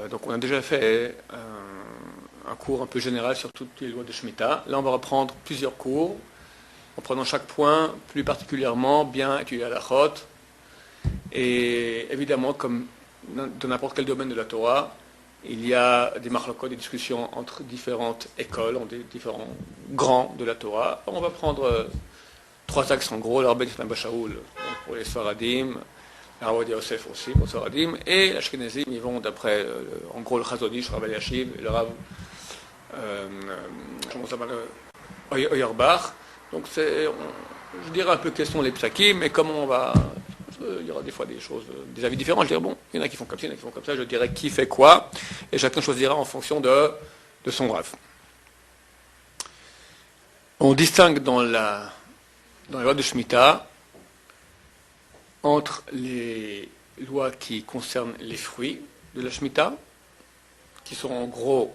Donc on a déjà fait un cours un peu général sur toutes les lois de Shemitah. Là, on va reprendre plusieurs cours, en prenant chaque point plus particulièrement, bien étudier la halachot. Et évidemment, comme dans n'importe quel domaine de la Torah, il y a des marlokot, des discussions entre différentes écoles, des différents grands de la Torah. On va prendre trois axes en gros, l'Arben Yisrael Bashaoul pour les Sfaradim, l'Arwad Yosef aussi pour les Sfaradim, et l'Ashkenazim, ils vont d'après, en gros, le Chazon Ish, Rav Eliashiv, et le Rav Auerbach. Donc je dirais un peu quels sont les psakim, mais comment on va... Il y aura des fois des choses, des avis différents. Je dirais, bon, il y en a qui font comme ça, il y en a qui font comme ça. Je dirais qui fait quoi, et chacun choisira en fonction de son rêve. On distingue dans les lois de Shemitah entre les lois qui concernent les fruits de la Shemitah, qui sont en gros,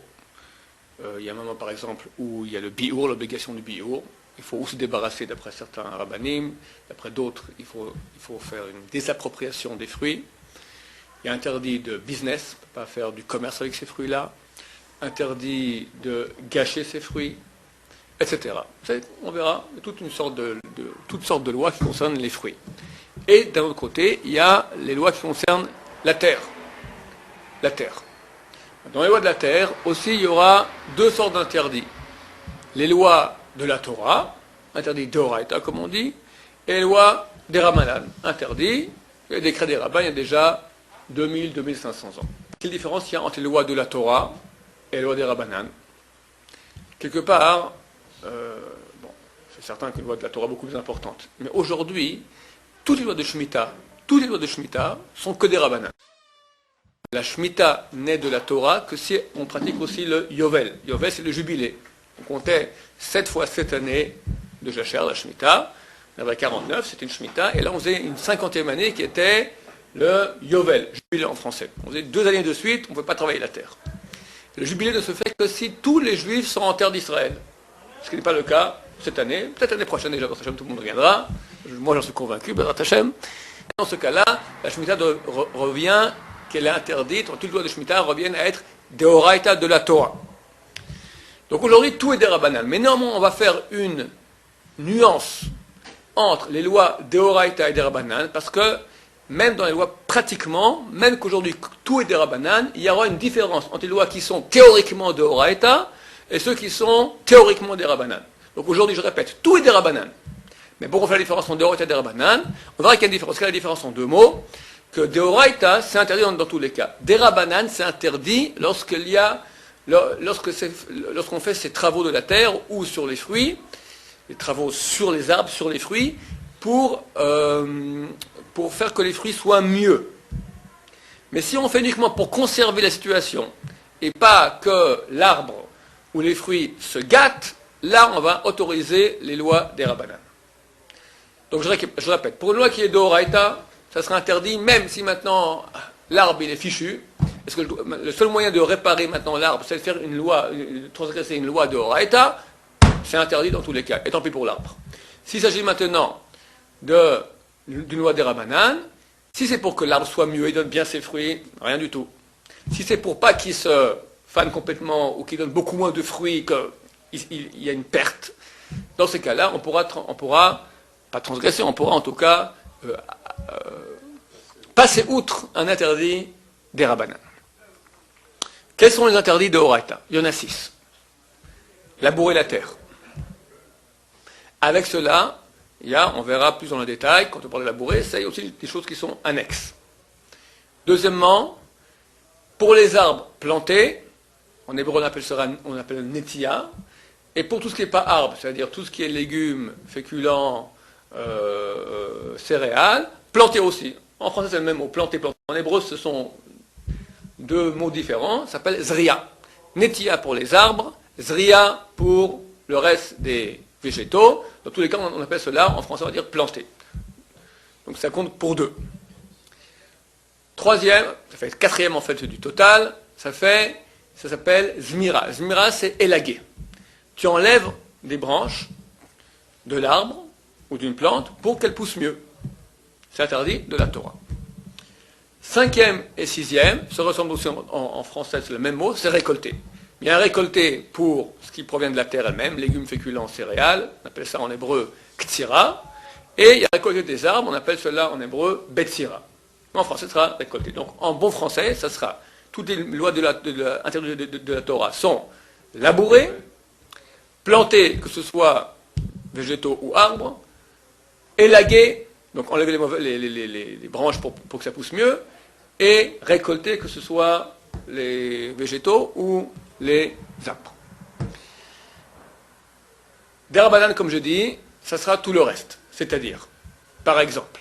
il y a un moment par exemple où il y a le bi'ur, l'obligation du bi'ur. Il faut aussi se débarrasser, d'après certains rabbanim, d'après d'autres, il faut faire une désappropriation des fruits. Il y a interdit de business, ne pas faire du commerce avec ces fruits-là, interdit de gâcher ces fruits, etc. On verra toutes sortes de lois qui concernent les fruits. Et d'un autre côté, il y a les lois qui concernent la terre. La terre. Dans les lois de la terre, aussi, il y aura deux sortes d'interdits. Les lois de la Torah, interdit d'Oraita, comme on dit, et les lois des Ramanan, interdit, les décrets des rabbins, il y a déjà 2000-2500 ans. Quelle différence il y a entre les lois de la Torah et les lois des Rabbanan? Quelque part, c'est certain qu'une loi de la Torah est beaucoup plus importante. Mais aujourd'hui, toutes les lois de Shemitah sont que des Rabbanan. La Shemitah naît de la Torah que si on pratique aussi le Yovel. Yovel, c'est le jubilé. On comptait 7 fois cette année de Jacher, la Shemitah. Il y en avait 49, c'était une Shemitah. Et là, on faisait une 50e année qui était le Yovel, jubilé en français. On faisait 2 années de suite, on ne pouvait pas travailler la terre. Et le jubilé ne se fait que si tous les Juifs sont en terre d'Israël. Ce qui n'est pas le cas cette année. Peut-être l'année prochaine, déjà, Bezrat Hashem, tout le monde reviendra. Moi, j'en suis convaincu, Bezrat Hashem. Dans ce cas-là, la Shemitah revient, qu'elle est interdite, toutes les lois de Shemitah reviennent à être Deoraita de la Torah. Donc aujourd'hui, tout est des Rabbanan. Mais néanmoins, on va faire une nuance entre les lois d'Eoraita et des Rabbanan, parce que même dans les lois pratiquement, même qu'aujourd'hui tout est des Rabbanan, il y aura une différence entre les lois qui sont théoriquement d'Eoraita et ceux qui sont théoriquement des Rabbanan. Donc aujourd'hui, je répète, tout est des Rabbanan. Mais pour faire la différence entre d'Eoraita et des Rabbanan, on verra qu'il y a une différence. Quelle est la différence en deux mots? Que d'Eoraita, c'est interdit dans tous les cas. Des Rabbanan, c'est interdit lorsqu'on fait ces travaux de la terre ou sur les fruits, les travaux sur les arbres, sur les fruits, pour faire que les fruits soient mieux. Mais si on fait uniquement pour conserver la situation et pas que l'arbre ou les fruits se gâtent, là on va autoriser les lois des Rabbanan. Donc je répète, pour une loi qui est d'Oraita, ça sera interdit même si maintenant l'arbre il est fichu. Parce que le seul moyen de réparer maintenant l'arbre, c'est de faire une loi, transgresser une loi de Horaïta, c'est interdit dans tous les cas, et tant pis pour l'arbre. S'il s'agit maintenant d'une loi des Rabbanan, si c'est pour que l'arbre soit mieux et donne bien ses fruits, rien du tout. Si c'est pour pas qu'il se fane complètement ou qu'il donne beaucoup moins de fruits, qu'il y a une perte, dans ces cas-là, on pourra pas transgresser, on pourra en tout cas passer outre un interdit des Rabbanan. Quels sont les interdits de Horaïta? Il y en a 6. Labourer la terre. Avec cela, on verra plus dans le détail, quand on parle de labourer, c'est aussi des choses qui sont annexes. Deuxièmement, pour les arbres plantés, en hébreu on appelle netia, et pour tout ce qui n'est pas arbre, c'est-à-dire tout ce qui est légumes, féculents, céréales, plantés aussi. En français, c'est le même mot, planté. En hébreu, ce sont deux mots différents, ça s'appelle zria. Netia pour les arbres, zria pour le reste des végétaux. Dans tous les cas, on appelle cela, en français, on va dire planté. Donc ça compte pour 2. Troisième, ça fait 4e en fait du total, ça s'appelle zmira. Zmira, c'est élaguer. Tu enlèves des branches de l'arbre ou d'une plante pour qu'elle pousse mieux. C'est interdit de la Torah. 5e et 6e se ressemblent aussi en français, c'est le même mot, c'est récolter. Il y a un récolté pour ce qui provient de la terre elle-même, légumes, féculents, céréales, on appelle ça en hébreu ktsira, et il y a récolté des arbres, on appelle cela en hébreu betsira. En français, ce sera récolté. Donc en bon français, ça sera, toutes les lois de la Torah sont labourées, plantées, que ce soit végétaux ou arbres, élaguées, donc enlever les branches pour que ça pousse mieux, et récolter, que ce soit les végétaux ou les arbres. Des rabanan, comme je dis, ça sera tout le reste. C'est-à-dire, par exemple,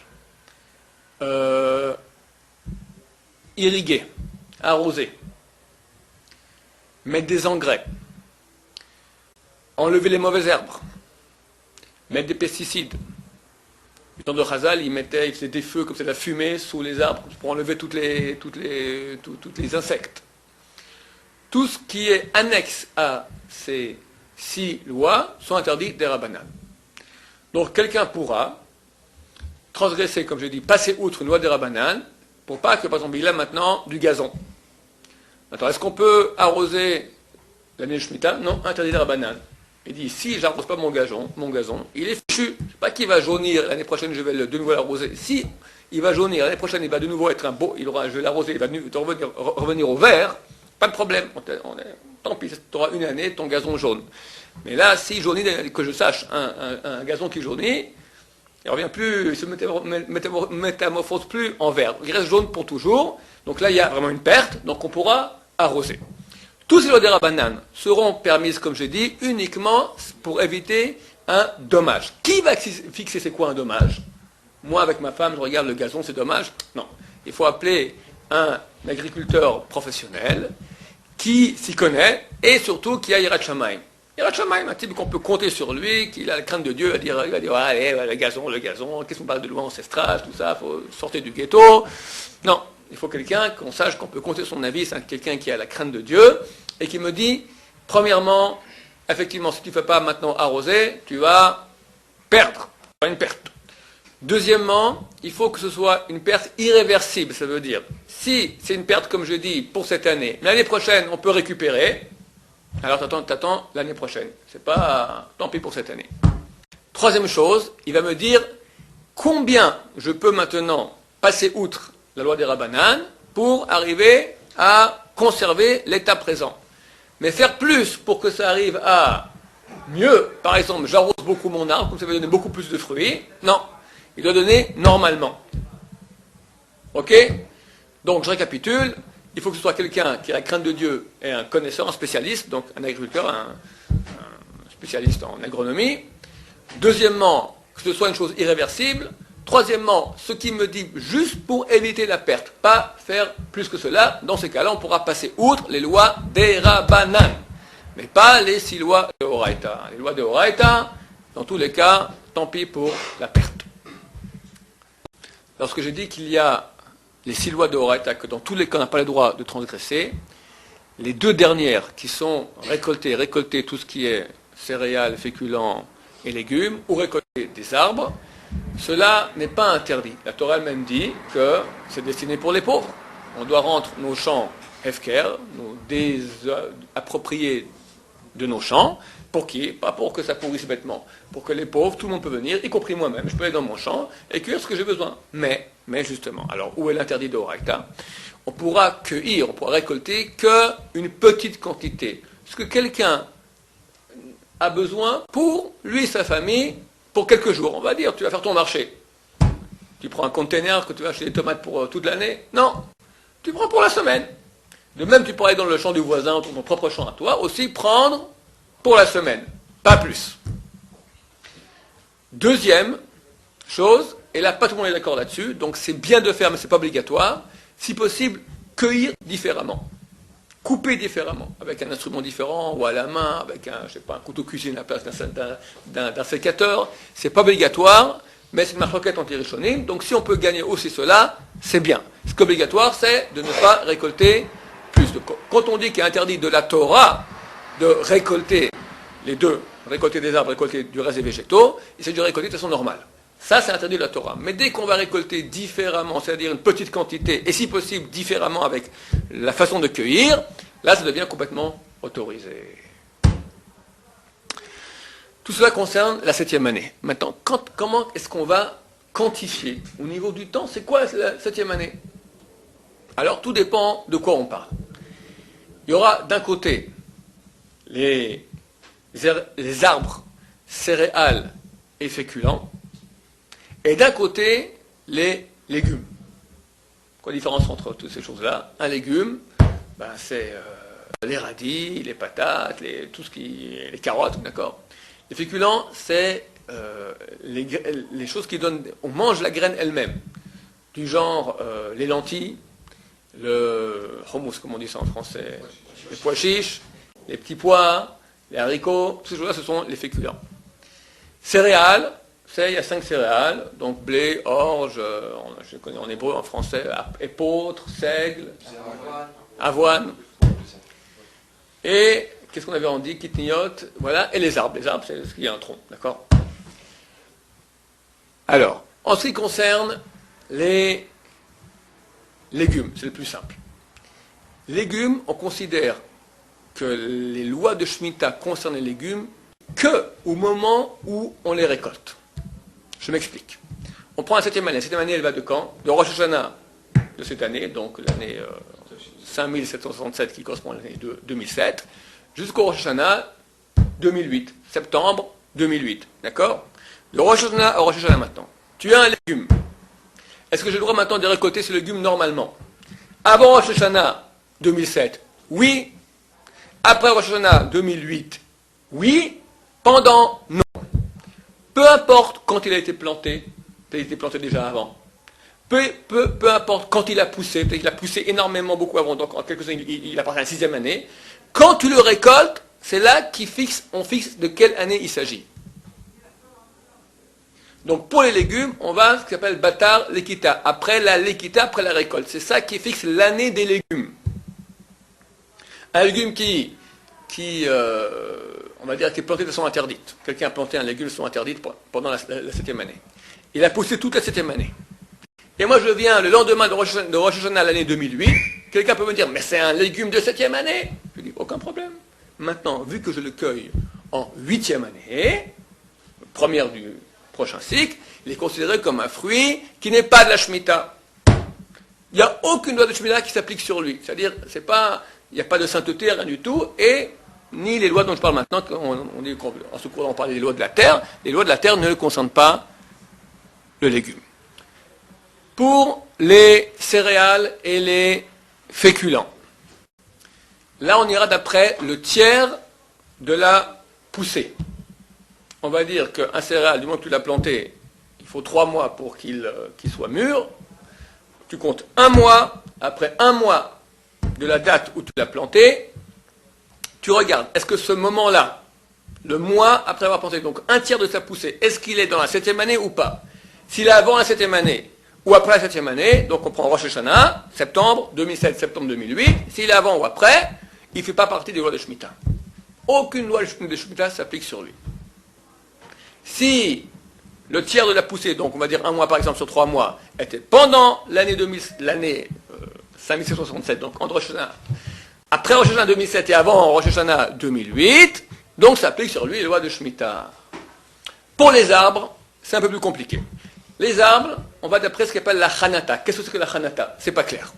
irriguer, arroser, mettre des engrais, enlever les mauvaises herbes, mettre des pesticides. Du temps de Chazal, il faisait des feux comme c'est de la fumée sous les arbres pour enlever tous les insectes. Tout ce qui est annexe à ces 6 lois sont interdits des rabanan. Donc quelqu'un pourra transgresser, comme je dis, passer outre une loi des rabanan, pour pas que, par exemple, il a maintenant du gazon. Maintenant, est-ce qu'on peut arroser l'année de Shemitah? Non, interdit des rabanan. Il dit, si j'arrose pas mon gazon, il est fichu. C'est pas qu'il va jaunir, l'année prochaine je vais de nouveau l'arroser. Si il va jaunir, l'année prochaine il va de nouveau être un beau, je vais l'arroser, il va revenir au vert, pas de problème. Tant pis, tu auras une année, ton gazon jaune. Mais là, si jaunit, que je sache, un gazon qui jaunit, il ne revient plus, il ne se métamorphose plus en vert. Il reste jaune pour toujours. Donc là, il y a vraiment une perte, donc on pourra arroser. Tous ces lois des rabanan seront permises, comme j'ai dit, uniquement pour éviter un dommage. Qui va fixer c'est quoi un dommage? Moi, avec ma femme, je regarde le gazon, c'est dommage? Non. Il faut appeler un agriculteur professionnel qui s'y connaît et surtout qui a Yirat Shamayim. Yirat Shamayim, un type qu'on peut compter sur lui, qui a la crainte de Dieu, il va dire allez, le gazon, qu'est-ce qu'on parle de loi ancestrale, tout ça, il faut sortir du ghetto. Non. Il faut quelqu'un qu'on sache qu'on peut compter son avis, c'est quelqu'un qui a la crainte de Dieu et qui me dit, premièrement, effectivement, si tu ne fais pas maintenant arroser, tu vas perdre, pas une perte. Deuxièmement, il faut que ce soit une perte irréversible, ça veut dire, si c'est une perte, comme je dis, pour cette année, l'année prochaine, on peut récupérer, alors t'attends l'année prochaine. C'est pas, tant pis pour cette année. Troisième chose, il va me dire combien je peux maintenant passer outre la loi des rabanan, pour arriver à conserver l'état présent. Mais faire plus pour que ça arrive à mieux, par exemple, j'arrose beaucoup mon arbre, comme ça va donner beaucoup plus de fruits, non, il doit donner normalement. Ok? Donc je récapitule, il faut que ce soit quelqu'un qui a la crainte de Dieu et un connaisseur, un spécialiste, donc un agriculteur, un spécialiste en agronomie. Deuxièmement, que ce soit une chose irréversible. Troisièmement, ce qui me dit juste pour éviter la perte, pas faire plus que cela. Dans ces cas-là, on pourra passer outre les lois des rabanan, mais pas les 6 lois de Horaïta. Les lois de Horaïta, dans tous les cas, tant pis pour la perte. Lorsque j'ai dit qu'il y a les 6 lois de Horaïta, que dans tous les cas, on n'a pas le droit de transgresser, les 2 dernières qui sont récolter tout ce qui est céréales, féculents et légumes, ou récolter des arbres, cela n'est pas interdit. La Torah elle-même dit que c'est destiné pour les pauvres. On doit rendre nos champs hefker, nous désapproprier de nos champs. Pour qui? Pas pour que ça pourrisse bêtement. Pour que les pauvres, tout le monde peut venir, y compris moi-même. Je peux aller dans mon champ et cueillir ce que j'ai besoin. Mais justement, alors où est l'interdit de Horaïta? On pourra récolter qu'une petite quantité. Ce que quelqu'un a besoin pour lui et sa famille, pour quelques jours. On va dire, tu vas faire ton marché. Tu prends un container que tu vas acheter des tomates pour toute l'année? Non. Tu prends pour la semaine. De même, tu pourrais aller dans le champ du voisin ou ton propre champ à toi, aussi prendre pour la semaine. Pas plus. Deuxième chose, et là, pas tout le monde est d'accord là-dessus, donc c'est bien de faire, mais c'est pas obligatoire. Si possible, cueillir différemment. Couper différemment, avec un instrument différent, ou à la main, avec un couteau cuisine à la place d'un sécateur. C'est pas obligatoire, mais c'est une marloquette anti-rishonim. Donc si on peut gagner aussi cela, c'est bien. Ce qui est obligatoire, c'est de ne pas récolter plus. Quand on dit qu'il est interdit de la Torah de récolter les deux, récolter des arbres, récolter du reste des végétaux, il s'agit de récolter de façon normale. Ça, c'est interdit de la Torah. Mais dès qu'on va récolter différemment, c'est-à-dire une petite quantité, et si possible différemment avec la façon de cueillir, là, ça devient complètement autorisé. Tout cela concerne la 7e année. Maintenant, comment est-ce qu'on va quantifier au niveau du temps? C'est quoi la 7e année? Alors, tout dépend de quoi on parle. Il y aura d'un côté les arbres céréales et féculents, et d'un côté les légumes. Quelle est la différence entre toutes ces choses-là? Un légume, c'est les radis, les patates, les carottes, d'accord? Les féculents, c'est les choses qui donnent... On mange la graine elle-même, du genre les lentilles, le hummus, comme on dit ça en français, les pois chiches, les petits pois, les haricots, toutes ces choses-là, ce sont les féculents. Céréales, il y a 5 céréales, donc blé, orge, je connais en hébreu, en français, épeautre, seigle, avoine. Et qu'est-ce qu'on avait en dit? Kitniot, voilà, et les arbres. Les arbres, c'est ce qu'il y a un tronc, d'accord? Alors, en ce qui concerne les légumes, c'est le plus simple. Légumes, on considère que les lois de Shemitah concernent les légumes que au moment où on les récolte. Je m'explique. On prend la 7e année. La 7e année, elle va de quand? De Rosh Hashanah de cette année, donc l'année 5767 qui correspond à l'année 2007, jusqu'au Rosh Hashanah 2008, septembre 2008. D'accord? De Rosh Hashanah à Rosh Hashanah maintenant. Tu as un légume. Est-ce que j'ai le droit maintenant de récolter ce légume normalement? Avant Rosh Hashanah 2007, oui. Après Rosh Hashanah 2008, oui. Pendant, non. Peu importe quand il a été planté, peut-être qu'il a été planté déjà avant. Peu importe quand il a poussé, peut-être qu'il a poussé énormément beaucoup avant, donc en quelques années, il appartient à la 6e année. Quand tu le récoltes, c'est là on fixe de quelle année il s'agit. Donc pour les légumes, on va à ce qu'on appelle Batar Lekita. Après la Lekita, après la récolte. C'est ça qui fixe l'année des légumes. Un légume qui on va dire, qui est planté de façon interdite. Quelqu'un a planté un légume de façon interdite pendant la 7e année. Il a poussé toute la 7e année. Et moi je viens le lendemain de Rosh Hashanah l'année 2008, quelqu'un peut me dire, mais c'est un légume de 7e année. Je dis, aucun problème. Maintenant, vu que je le cueille en 8e année, première du prochain cycle, il est considéré comme un fruit qui n'est pas de la Shemitah. Il n'y a aucune loi de Shemitah qui s'applique sur lui. C'est-à-dire, il n'y a pas de sainteté, rien du tout, et ni les lois dont je parle maintenant, en ce cours on parle des lois de la terre, les lois de la terre ne concernent pas le légume. Pour les céréales et les féculents, là on ira d'après le tiers de la poussée. On va dire qu'un céréal, du moment que tu l'as planté, il faut 3 mois pour qu'il soit mûr. Tu comptes 1 mois, après 1 mois de la date où tu l'as planté, tu regardes, est-ce que ce moment-là, le mois après avoir planté, donc un tiers de sa poussée, est-ce qu'il est dans la 7e année ou pas? S'il est avant la 7e année ou après la 7e année, donc on prend Rosh Hashanah, septembre 2007, septembre 2008, s'il est avant ou après, il ne fait pas partie des lois de Shemitah. Aucune loi de Shemitah s'applique sur lui. Si le tiers de la poussée, donc on va dire 1 mois par exemple sur 3 mois, était pendant l'année 5767, donc entre Rosh Hashanah, après Rosh Hashanah 2007 et avant Rosh Hashanah 2008, donc ça applique sur lui les lois de Shemitah. Pour les arbres, c'est un peu plus compliqué. Les arbres, on va d'après ce qu'on appelle la Hanata. Qu'est-ce que c'est que la Hanata? C'est pas clair.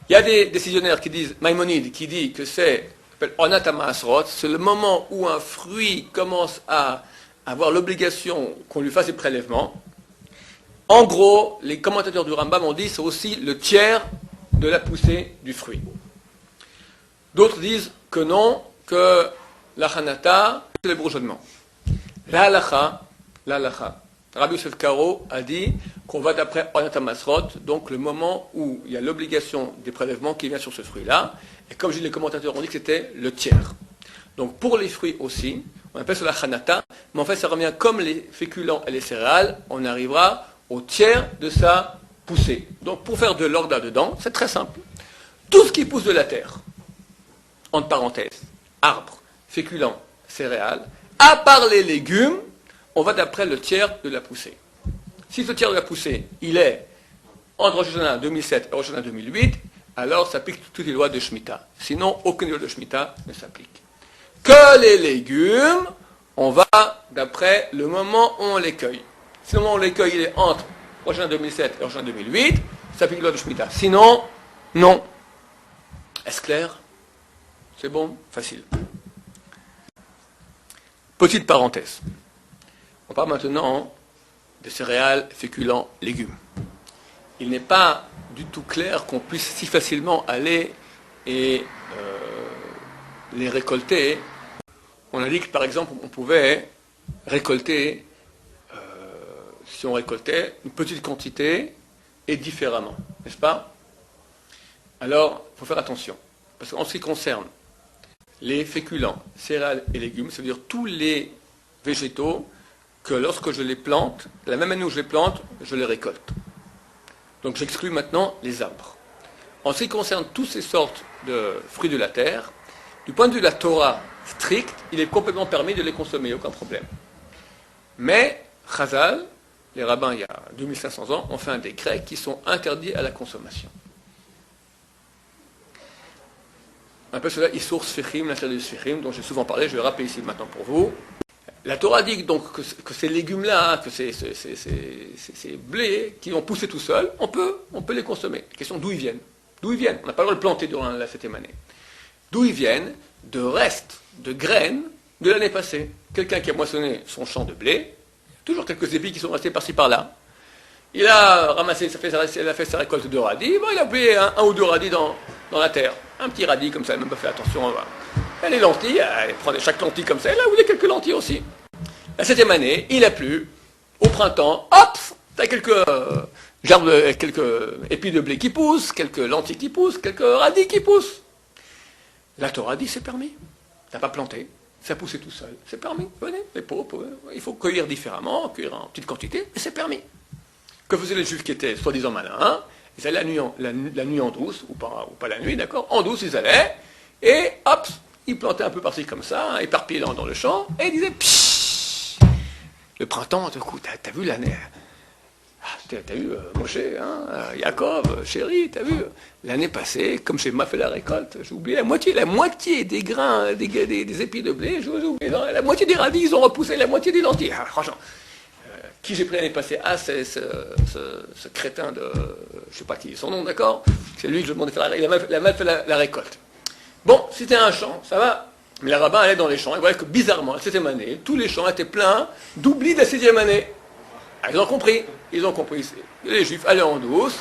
Il y a des décisionnaires qui disent, Maïmonide, qui dit que c'est Onat HaMaasrot, c'est le moment où un fruit commence à avoir l'obligation qu'on lui fasse des prélèvements. En gros, les commentateurs du Rambam ont dit que c'est aussi le tiers de la poussée du fruit. D'autres disent que non, que la Hanata, c'est le bourgeonnement. La halacha, Rabbi Yosef Karo a dit qu'on va d'après Onat HaMaasrot, donc le moment où il y a l'obligation des prélèvements qui vient sur ce fruit-là. Et comme je dis, les commentateurs ont dit que c'était le tiers. Donc pour les fruits aussi, on appelle ça la Hanata, mais en fait ça revient comme les féculents et les céréales, on arrivera au tiers de sa poussée. Donc pour faire de l'orda dedans, c'est très simple. Tout ce qui pousse de la terre, entre parenthèses, arbres, féculents, céréales, à part les légumes, on va d'après le tiers de la poussée. Si ce tiers de la poussée, il est entre Rosh Hashanah 2007 et Rosh Hashanah 2008, alors s'applique toutes les lois de Shemitah. Sinon, aucune loi de Shemitah ne s'applique. Que les légumes, on va d'après le moment où on les cueille. Si le moment où on les cueille, il est entre Rosh Hashanah 2007 et Rosh Hashanah 2008, ça s'applique la loi de Shemitah. Sinon, non. Est-ce clair? C'est bon? Facile. Petite parenthèse. On parle maintenant de céréales, féculents, légumes. Il n'est pas du tout clair qu'on puisse si facilement aller et les récolter. On a dit que par exemple on pouvait récolter, si on récoltait une petite quantité et différemment, n'est-ce pas? Alors, il faut faire attention. Parce qu'en ce qui concerne les féculents, céréales et légumes, ça veut dire tous les végétaux que lorsque je les plante, la même année où je les plante, je les récolte. Donc j'exclus maintenant les arbres. En ce qui concerne toutes ces sortes de fruits de la terre, du point de vue de la Torah stricte, il est complètement permis de les consommer, aucun problème. Mais, Chazal, les rabbins il y a 2500 ans, ont fait un décret qui sont interdits à la consommation. Un peu cela, Issour Sfichim, l'interdit de Sfichim, dont j'ai souvent parlé, je vais rappeler ici maintenant pour vous. La Torah dit donc que ces légumes-là, que ces blés qui ont poussé tout seuls, on peut les consommer. La question d'où ils viennent. D'où ils viennent. On n'a pas le droit de planter durant la 7e année. D'où ils viennent? De restes, de graines de l'année passée. Quelqu'un qui a moissonné son champ de blé, toujours quelques épis qui sont restés par-ci par-là. Il a ramassé, il a fait sa récolte de radis, bon, il a oublié un ou deux radis dans la terre. Un petit radis comme ça, il n'a même pas fait attention. Et les lentilles, il prend chaque lentille comme ça, il a oublié quelques lentilles aussi. La 7e année, il a plu. Au printemps, hop, t'as quelques épis de blé qui poussent, quelques lentilles qui poussent, quelques radis qui poussent. La Torah dit c'est permis. T'as pas planté, ça poussait tout seul. C'est permis. Venez, les pauvres, il faut cueillir différemment, cueillir en petite quantité, mais c'est permis. Que faisaient les Juifs qui étaient soi-disant malins? Ils allaient la nuit en douce, ou pas la nuit, d'accord? En douce, ils allaient, et hop, ils plantaient un peu par-ci comme ça, éparpillés dans le champ, et ils disaient pshhh. Le printemps, du coup, t'as vu l'année? T'as vu Moshe, Yaakov, chéri, t'as vu? L'année passée, comme j'ai mal fait la récolte, j'ai oublié la moitié des grains, des épis de blé, j'ai oublié, la moitié des radis, ils ont repoussé la moitié des lentilles. Franchement. Qui j'ai pris l'année passée? C'est ce crétin de... je ne sais pas qui est son nom, d'accord? C'est lui que je demandais de faire il a mal fait la récolte. Bon, c'était un champ, ça va. Mais les rabbins allaient dans les champs, et voyaient que bizarrement, la 7e année, tous les champs étaient pleins d'oubli de la 6e année. Ah, ils ont compris. Les Juifs allaient en douce,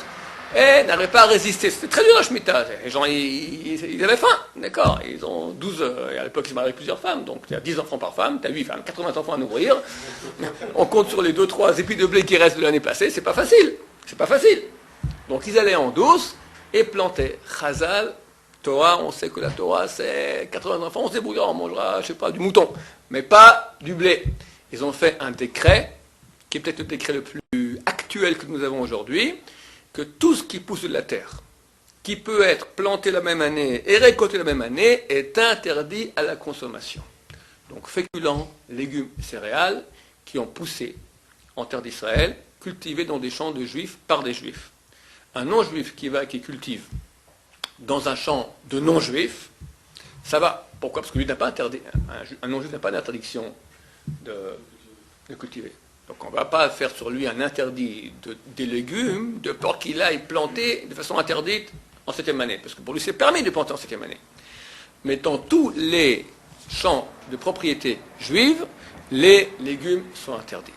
et n'arrivaient pas à résister. C'était très dur la Shemitah. Les gens, ils avaient faim, d'accord? Ils ont 12, à l'époque, ils se mariaient avec plusieurs femmes, donc il y a 10 enfants par femme, tu as 8 femmes, 80 enfants à nourrir. On compte sur les 2-3 épis de blé qui restent de l'année passée, c'est pas facile. Donc ils allaient en douce et plantaient. Chazal, Torah, on sait que la Torah, c'est 80 enfants, on se débrouillera, on mangera, je sais pas, du mouton, mais pas du blé. Ils ont fait un décret, qui est peut-être le décret le plus actuel que nous avons aujourd'hui, que tout ce qui pousse de la terre, qui peut être planté la même année et récolté la même année, est interdit à la consommation. Donc féculents, légumes, céréales, qui ont poussé en terre d'Israël, cultivés dans des champs de juifs par des juifs. Un non-juif qui cultive dans un champ de non-juifs, ça va. Pourquoi? Parce que lui n'a pas interdit. Un non-juif n'a pas d'interdiction de cultiver. Donc on ne va pas faire sur lui un interdit des légumes, de peur qu'il aille planter de façon interdite en 7e année. Parce que pour lui c'est permis de planter en 7e année. Mais dans tous les champs de propriété juive, les légumes sont interdits.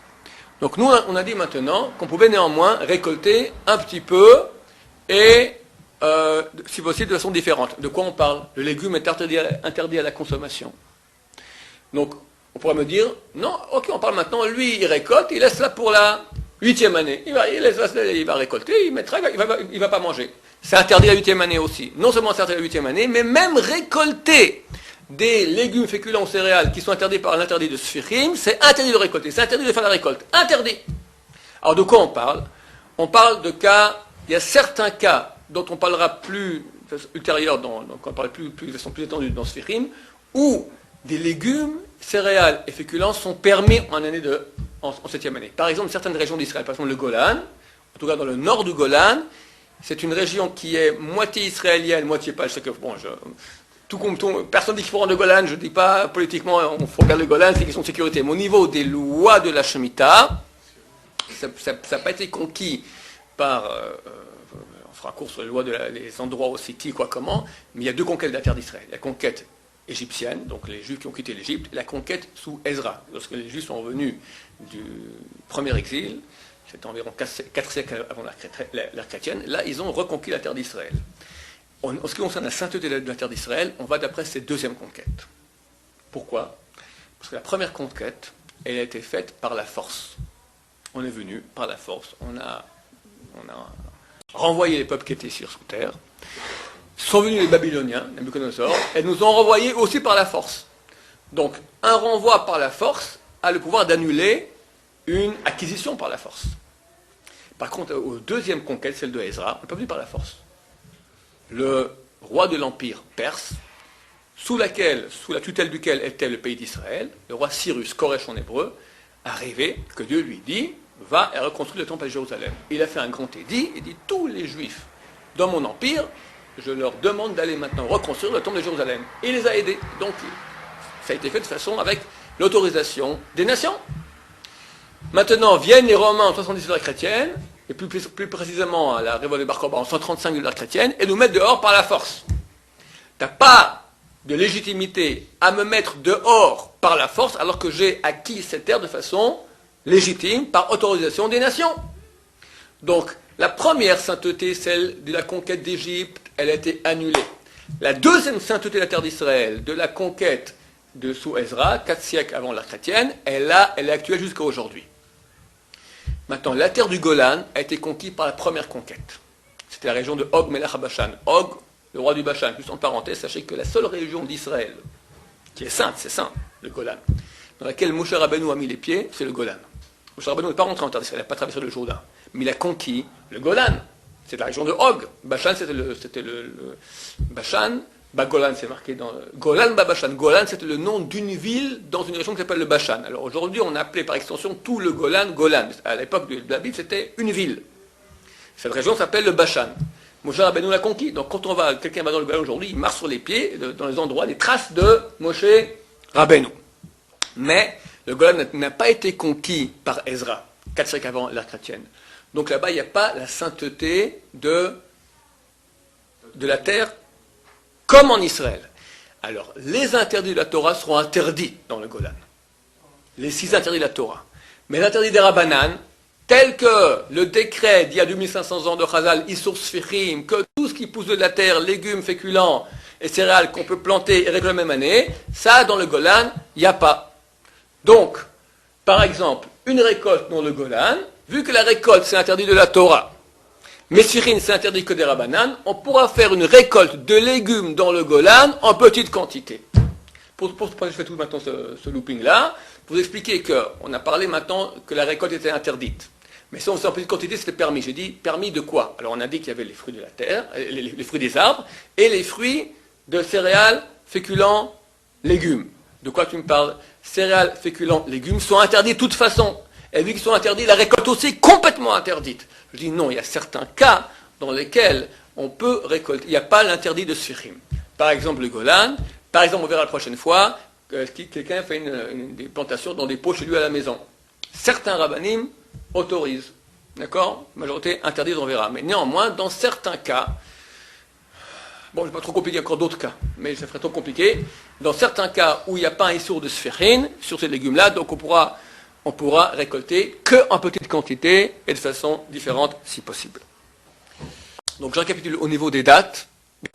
Donc nous on a dit maintenant qu'on pouvait néanmoins récolter un petit peu et si possible de façon différente. De quoi on parle? Le légume est interdit à la consommation. Donc on pourrait me dire, non, ok, on parle maintenant, lui il récolte, il laisse là pour la 8e année. Il va récolter, il mettra, il va pas manger. C'est interdit la 8e année aussi. Non seulement c'est interdit la 8e année, mais même récolter des légumes féculents ou céréales qui sont interdits par l'interdit de Sfichim, c'est interdit de récolter, c'est interdit de faire la récolte. Interdit. Alors de quoi on parle? On parle de cas, il y a certains cas dont on parlera plus ultérieur, on parlera de façon plus étendue dans Sfichim, où des légumes, céréales et féculents sont permis en année de en 7e année. Par exemple, certaines régions d'Israël, par exemple le Golan, en tout cas dans le nord du Golan, c'est une région qui est moitié israélienne, moitié pas. Je sais que, bon, personne dit qu'il faut rendre le Golan, je ne dis pas politiquement, il faut garder le Golan, c'est une question de sécurité. Mais au niveau des lois de la Shemitah, ça n'a pas été conquis par, on fera un cours sur les lois des endroits aussi qui, quoi, comment, mais il y a deux conquêtes de la terre d'Israël. La conquête égyptienne, donc les Juifs qui ont quitté l'Égypte, et la conquête sous Ezra. Lorsque les Juifs sont revenus du premier exil, c'était environ 4 siècles avant l'ère chrétienne, là ils ont reconquis la terre d'Israël. En ce qui concerne la sainteté de la terre d'Israël, on va d'après cette deuxième conquête. Pourquoi? Parce que la première conquête, elle a été faite par la force. On est venu par la force, on a renvoyé les peuples qui étaient sur terre, sont venus les Babyloniens, Nabucodonosor, et nous ont renvoyés aussi par la force. Donc, un renvoi par la force a le pouvoir d'annuler une acquisition par la force. Par contre, aux deuxième conquête, celle de Ezra, on n'est pas venu par la force. Le roi de l'Empire perse, sous la tutelle duquel était le pays d'Israël, le roi Cyrus, Koresh en hébreu, a rêvé que Dieu lui dit, va et reconstruire le temple à Jérusalem. Il a fait un grand édit, il dit, tous les Juifs dans mon empire, je leur demande d'aller maintenant reconstruire le temple de Jérusalem. Et il les a aidés. Donc, ça a été fait de façon avec l'autorisation des nations. Maintenant, viennent les Romains en 70 de l'ère chrétienne, et plus précisément à la révolte de Bar Kokhba en 135 de l'ère chrétienne, et nous mettent dehors par la force. Tu n'as pas de légitimité à me mettre dehors par la force, alors que j'ai acquis cette terre de façon légitime, par autorisation des nations. Donc, la première sainteté, celle de la conquête d'Égypte, elle a été annulée. La deuxième sainteté de la terre d'Israël, de la conquête de sous Ezra, 4 siècles avant l'ère chrétienne, elle est actuelle jusqu'à aujourd'hui. Maintenant, la terre du Golan a été conquise par la première conquête. C'était la région de Og Melech HaBashan. Og, le roi du Bashan. Juste en parenthèse, sachez que la seule région d'Israël qui est sainte, c'est saint, le Golan, dans laquelle Moshe Rabbeinu a mis les pieds, c'est le Golan. Moshe Rabbeinu n'est pas rentré en terre d'Israël, il n'a pas traversé le Jourdain, mais il a conquis le Golan. C'est la région de Og. Bashan, c'était le Bashan. Golan, c'est marqué dans Golan Bashan. Golan, c'était le nom d'une ville dans une région qui s'appelle le Bashan. Alors aujourd'hui, on appelait par extension tout le Golan Golan. À l'époque de la Bible, c'était une ville. Cette région s'appelle le Bashan. Moshe Rabbeinu l'a conquis. Donc quand quelqu'un va dans le Golan aujourd'hui, il marche sur les pieds, dans les endroits, les traces de Moshe Rabbeinu. Mais le Golan n'a pas été conquis par Ezra, 4 siècles avant l'ère chrétienne. Donc là-bas, il n'y a pas la sainteté de la terre comme en Israël. Alors, les interdits de la Torah seront interdits dans le Golan. Les 6 interdits de la Torah. Mais l'interdit des Rabbanan, tel que le décret d'il y a 2500 ans de Chazal, Issur Sfichim, que tout ce qui pousse de la terre, légumes, féculents et céréales qu'on peut planter et récolter la même année, ça, dans le Golan, il n'y a pas. Donc, par exemple, une récolte dans le Golan, vu que la récolte, c'est interdit de la Torah, mais Sfichim, c'est interdit que des Rabbanan, on pourra faire une récolte de légumes dans le Golan en petite quantité. Je fais tout maintenant ce looping-là, pour vous expliquer qu'on a parlé maintenant que la récolte était interdite. Mais si on faisait en petite quantité, c'était permis. J'ai dit, permis de quoi? Alors on a dit qu'il y avait les fruits de la terre, les fruits des arbres, et les fruits de céréales, féculents, légumes. De quoi tu me parles? Céréales, féculents, légumes sont interdits de toute façon. Et vu qu'ils sont interdits, la récolte aussi est complètement interdite. Je dis non, il y a certains cas dans lesquels on peut récolter. Il n'y a pas l'interdit de Sfichim. Par exemple, le Golan. Par exemple, on verra la prochaine fois, quelqu'un fait des plantations dans des pots chez lui à la maison. Certains rabbanim autorisent. D'accord? Majorité interdite, on verra. Mais néanmoins, dans certains cas, bon, je ne vais pas trop compliquer encore d'autres cas, mais ça ferait trop compliqué. Dans certains cas où il n'y a pas un issour de Sfichim sur ces légumes-là, donc on pourra récolter qu'en petite quantité et de façon différente si possible. Donc je récapitule au niveau des dates.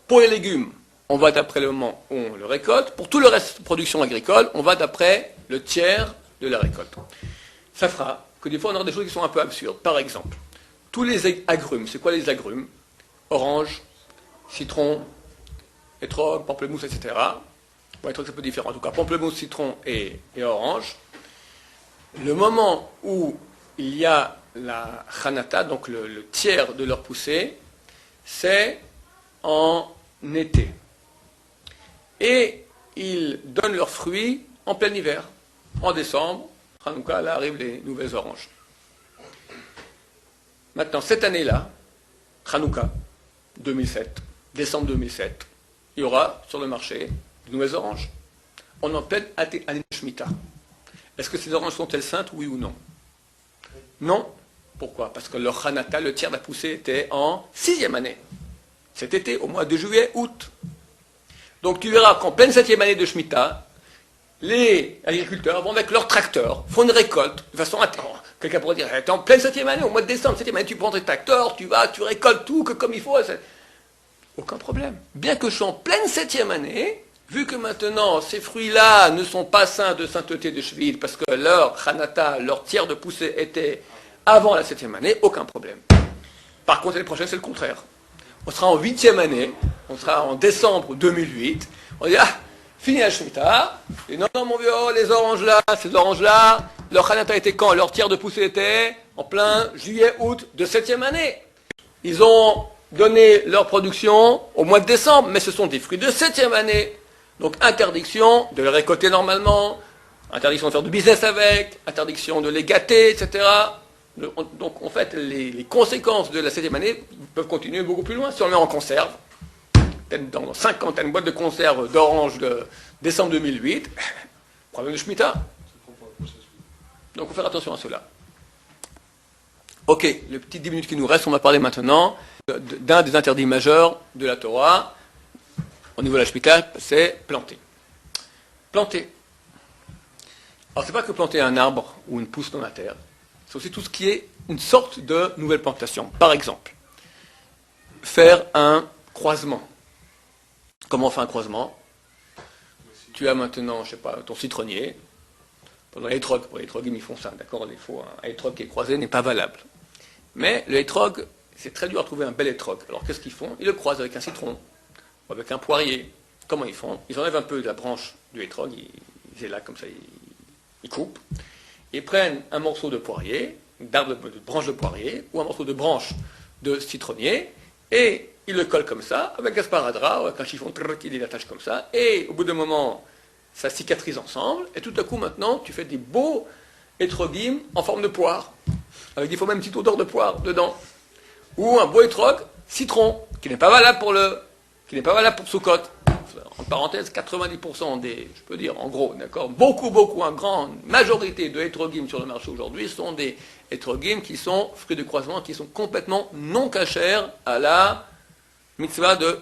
Pour les légumes, on va d'après le moment où on le récolte. Pour tout le reste de production agricole, on va d'après le tiers de la récolte. Ça fera que des fois on aura des choses qui sont un peu absurdes. Par exemple, tous les agrumes, c'est quoi les agrumes? Orange, citron, étrog, pamplemousse, etc. Bon, étrog c'est un peu différent. En tout cas, pamplemousse, citron et orange. Le moment où il y a la chanata, donc le tiers de leur poussée, c'est en été. Et ils donnent leurs fruits en plein hiver, en décembre, Hanouka, là arrivent les nouvelles oranges. Maintenant, cette année-là, Hanouka, 2007, décembre 2007, il y aura sur le marché de nouvelles oranges. On est en pleine année de Shemitah. Est-ce que ces oranges sont-elles saintes, oui ou non? Non. Pourquoi? Parce que leur Hanata, le tiers de la poussée, était en 6e année. Cet été, au mois de juillet, août. Donc tu verras qu'en pleine 7e année de Shemitah, les agriculteurs vont avec leurs tracteurs, font une récolte, de façon attends, quelqu'un pourrait dire, t'es en pleine 7e année, au mois de décembre, 7e année, tu prends tes tracteurs, tu vas, tu récoltes tout, que comme il faut. Aucun problème. Bien que je sois en pleine 7e année, vu que maintenant ces fruits-là ne sont pas saints de sainteté de Shvil, parce que leur Hanata, leur tiers de poussée était avant la 7e année, aucun problème. Par contre, l'année prochaine, c'est le contraire. On sera en 8e année, on sera en décembre 2008, on dit, fini la Shemitah, et non, mon vieux, les oranges là, ces oranges-là, leur Hanata était quand? Leur tiers de poussée était en plein juillet, août de 7e année. Ils ont donné leur production au mois de décembre, mais ce sont des fruits de 7e année. Donc interdiction de les récolter normalement, interdiction de faire du business avec, interdiction de les gâter, etc. Donc en fait, les conséquences de la 7e année peuvent continuer beaucoup plus loin. Si on le met en conserve, peut-être dans 50, une boîte de conserve d'orange de décembre 2008, problème de Shemitah. Donc il faut faire attention à cela. Ok, les petites 10 minutes qui nous restent, on va parler maintenant d'un des interdits majeurs de la Torah, au niveau de la Shemitah, c'est planter. Planter. Alors c'est pas que planter un arbre ou une pousse dans la terre, c'est aussi tout ce qui est une sorte de nouvelle plantation. Par exemple, faire un croisement. Comment on fait un croisement? Tu as maintenant, je sais pas, ton citronnier. Pendant l'étrog, pour les étrogim, ils font ça, d'accord? Un étrog qui est croisé n'est pas valable. Mais le étrog, c'est très dur à trouver un bel étrog. Alors qu'est-ce qu'ils font? Ils le croisent avec un citron, ou avec un poirier. Comment ils font? Ils enlèvent un peu de la branche du étrog, ils élacent comme ça, ils coupent. Ils prennent un morceau de poirier, de branche de poirier, ou un morceau de branche de citronnier, et ils le collent comme ça, avec un sparadrap, ou avec un chiffon, qui les attache comme ça, et au bout d'un moment, ça cicatrise ensemble, et tout à coup maintenant, tu fais des beaux étrogim en forme de poire, avec des fois même une petite odeur de poire dedans, ou un beau étrog citron, qui n'est pas valable pour Sukkot. En parenthèse, 90% des, je peux dire en gros, d'accord, une grande majorité de étrogim sur le marché aujourd'hui sont des étrogim qui sont fruits de croisement, qui sont complètement non cachers à la mitzvah de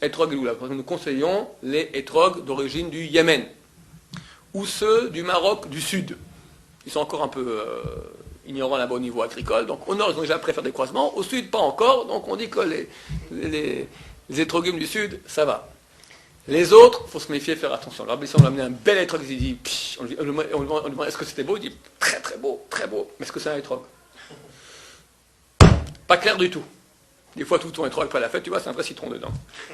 étrog Eloula. Nous conseillons les étrogs d'origine du Yémen, ou ceux du Maroc du Sud. Ils sont encore un peu ignorants là-bas au niveau agricole, donc au nord ils ont déjà appris à faire des croisements, au sud pas encore, donc on dit que les étrogim du sud, ça va. Les autres, il faut se méfier, faire attention. Alors, si on lui a amené un bel étrog, il dit, on lui demande est-ce que c'était beau? Il dit très très beau, mais est-ce que c'est un étrog? Pas clair du tout. Des fois, tout ton étrog après la fête, tu vois, c'est un vrai citron dedans.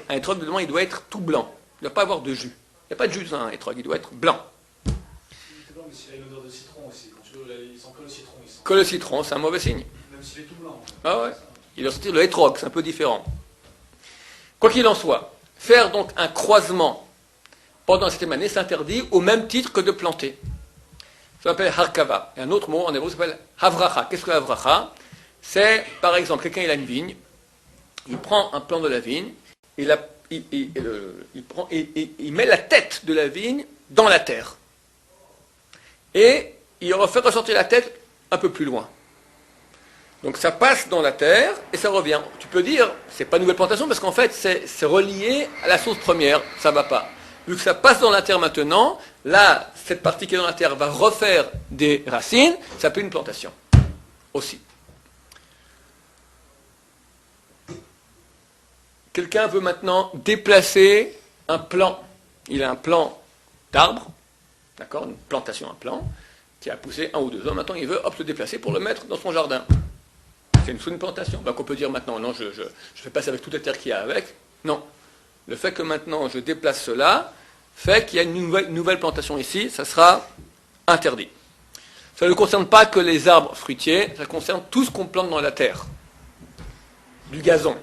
Un étrog dedans, il doit être tout blanc. Il ne doit pas avoir de jus. Il n'y a pas de jus dans un étrog, il doit être blanc. C'est blanc, mais s'il a une odeur de citron aussi. Quand tu veux, il sent que le citron. Que le citron, c'est un mauvais signe. Même s'il est tout blanc. Ah ouais. Il doit sortir le étrog, c'est un peu différent. Quoi qu'il en soit, faire donc un croisement pendant cette année s'interdit au même titre que de planter. Ça s'appelle harkava. Et un autre mot en hébreu s'appelle havracha. Qu'est-ce que havracha? C'est, par exemple, quelqu'un il a une vigne, il prend un plant de la vigne, il met la tête de la vigne dans la terre. Et il refait ressortir la tête un peu plus loin. Donc ça passe dans la terre et ça revient. Tu peux dire, c'est pas une nouvelle plantation parce qu'en fait c'est relié à la source première, ça va pas. Vu que ça passe dans la terre maintenant, là, cette partie qui est dans la terre va refaire des racines, ça peut être une plantation aussi. Quelqu'un veut maintenant déplacer un plant. Il a un plant d'arbre, d'accord, une plantation, un plant, qui a poussé 1 ou 2 ans. Maintenant, il veut le déplacer pour le mettre dans son jardin. C'est une plantation. Donc on peut dire maintenant, non, je fais passer avec toute la terre qu'il y a avec. Non. Le fait que maintenant je déplace cela fait qu'il y a une nouvelle plantation ici, ça sera interdit. Ça ne concerne pas que les arbres fruitiers, ça concerne tout ce qu'on plante dans la terre. Du gazon,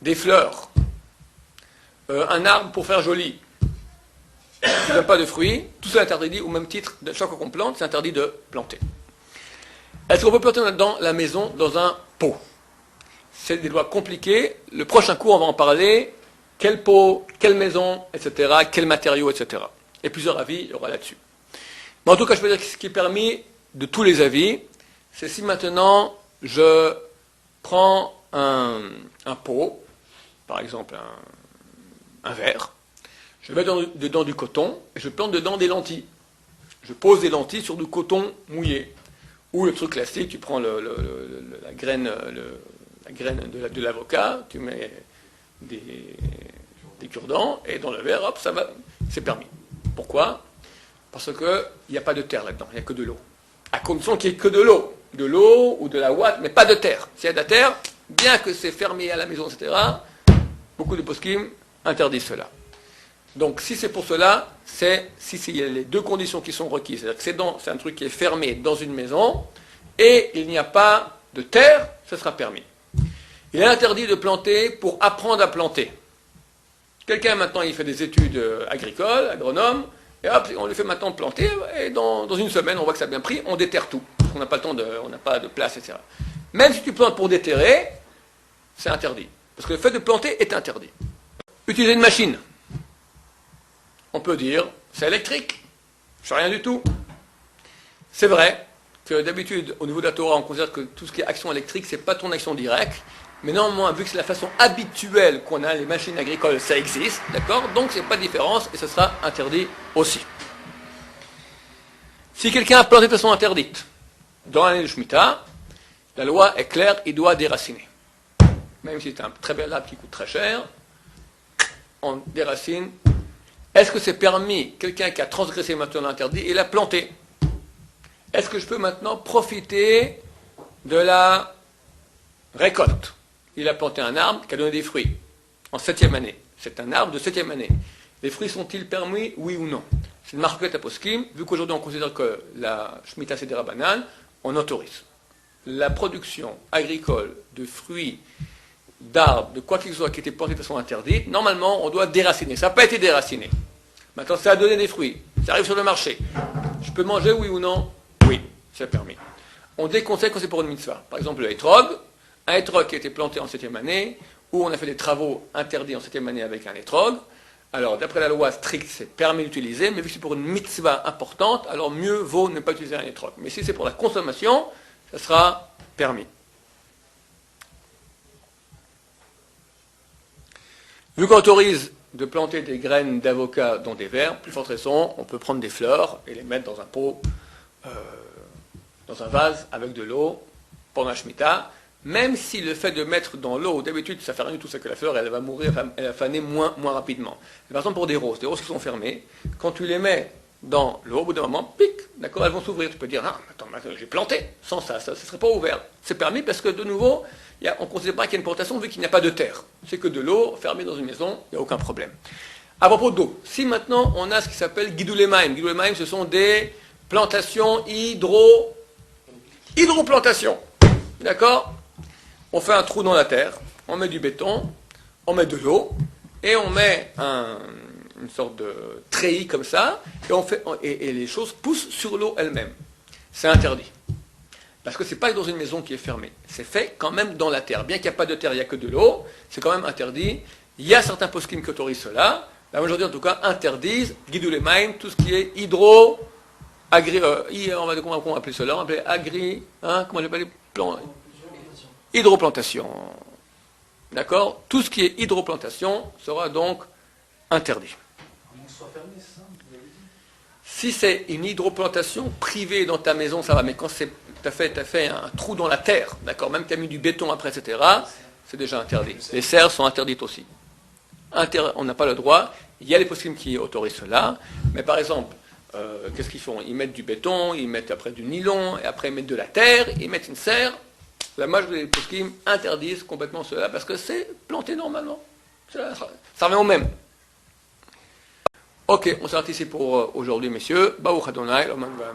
des fleurs, un arbre pour faire joli, je ne donne pas de fruits, tout ça est interdit, au même titre, chaque fois qu'on plante, c'est interdit de planter. Est-ce qu'on peut planter dans la maison, dans un pot? C'est des lois compliquées. Le prochain cours, on va en parler. Quel pot, quelle maison, etc., quels matériaux, etc. Et plusieurs avis, il y aura là-dessus. Mais en tout cas, je peux dire que ce qui est permis de tous les avis, c'est si maintenant je prends un pot, par exemple un verre, je mets dedans du coton et je plante dedans des lentilles. Je pose des lentilles sur du coton mouillé. Ou le truc classique, tu prends la graine de l'avocat, tu mets des cure-dents, et dans le verre, hop, ça va, c'est permis. Pourquoi? Parce qu'il n'y a pas de terre là-dedans, il n'y a que de l'eau. À condition qu'il n'y ait que de l'eau ou de la ouate, mais pas de terre. S'il y a de la terre, bien que c'est fermé à la maison, etc., beaucoup de poskim interdisent cela. Donc si c'est pour cela, c'est si il y a les deux conditions qui sont requises. C'est-à-dire que c'est un truc qui est fermé dans une maison et il n'y a pas de terre, ce sera permis. Il est interdit de planter pour apprendre à planter. Quelqu'un maintenant il fait des études agricoles, agronome, et hop, on lui fait maintenant planter, et dans une semaine on voit que ça a bien pris, on déterre tout. Parce qu'on n'a pas le temps, on n'a pas de place, etc. Même si tu plantes pour déterrer, c'est interdit. Parce que le fait de planter est interdit. Utiliser une machine. On peut dire, c'est électrique, je fais rien du tout. C'est vrai que d'habitude, au niveau de la Torah, on considère que tout ce qui est action électrique, c'est pas ton action directe. Mais néanmoins, vu que c'est la façon habituelle qu'on a les machines agricoles, ça existe, d'accord? Donc c'est pas de différence et ce sera interdit aussi. Si quelqu'un a planté de façon interdite, dans l'année de Shemitah, la loi est claire, il doit déraciner. Même si c'est un très bel arbre qui coûte très cher, on déracine. Est-ce que c'est permis, quelqu'un qui a transgressé maintenant l'interdit, il a planté? Est-ce que je peux maintenant profiter de la récolte? Il a planté un arbre qui a donné des fruits en 7e année. C'est un arbre de 7e année. Les fruits sont-ils permis, oui ou non? C'est une marquette à poskim. Vu qu'aujourd'hui on considère que la Shemitah c'est des Rabbanan, on autorise. La production agricole de fruits, d'arbres, de quoi qu'il soit qui était planté de façon interdite, normalement on doit déraciner. Ça n'a pas été déraciné. Maintenant ça a donné des fruits. Ça arrive sur le marché. Je peux manger, oui ou non? Oui, c'est permis. On déconseille quand c'est pour une mitzvah. Par exemple le hétrog, un hétrog qui a été planté en 7e année, où on a fait des travaux interdits en 7e année avec un hétrog. Alors, d'après la loi stricte, c'est permis d'utiliser, mais vu que c'est pour une mitzvah importante, alors mieux vaut ne pas utiliser un hétrog. Mais si c'est pour la consommation, ça sera permis. Vu qu'on autorise de planter des graines d'avocat dans des verres, plus forte raison, on peut prendre des fleurs et les mettre dans un pot, dans un vase avec de l'eau pendant la Shemitah, même si le fait de mettre dans l'eau, d'habitude ça ne fait rien du tout, c'est que la fleur elle va mourir, elle va faner moins rapidement. Par exemple pour des roses qui sont fermées, quand tu les mets dans l'eau, au bout d'un moment, pic, d'accord, elles vont s'ouvrir. Tu peux dire, ah, attends, j'ai planté, sans ça ne serait pas ouvert. C'est permis parce que de nouveau, on ne considère pas qu'il y a une plantation vu qu'il n'y a pas de terre. C'est que de l'eau fermée dans une maison, il n'y a aucun problème. À propos d'eau, si maintenant on a ce qui s'appelle Gidulemaim, ce sont des plantations hydroplantations. D'accord? On fait un trou dans la terre, on met du béton, on met de l'eau, et on met une sorte de treillis comme ça, et les choses poussent sur l'eau elle-même. C'est interdit. Parce que ce n'est pas dans une maison qui est fermée. C'est fait quand même dans la terre. Bien qu'il n'y a pas de terre, il n'y a que de l'eau, c'est quand même interdit. Il y a certains poskim qui autorisent cela. La majorité, en tout cas, interdisent, Gidulemaim, tout ce qui est comment on va appeler cela? On va appeler comment on appelle hydroplantation. D'accord? Tout ce qui est hydroplantation sera donc interdit. Si c'est une hydroplantation privée dans ta maison, ça va, mais quand tu as fait un trou dans la terre, d'accord, même tu as mis du béton après, etc., c'est déjà interdit. Les serres sont interdites aussi. On n'a pas le droit. Il y a les poskim qui autorisent cela, mais par exemple, qu'est-ce qu'ils font? Ils mettent du béton, ils mettent après du nylon, et après ils mettent de la terre, ils mettent une serre. La majorité des poskim interdisent complètement cela parce que c'est planté normalement. Ça revient au même. Ok, on s'arrête ici pour aujourd'hui, messieurs. Baruch Adonai, l'homme va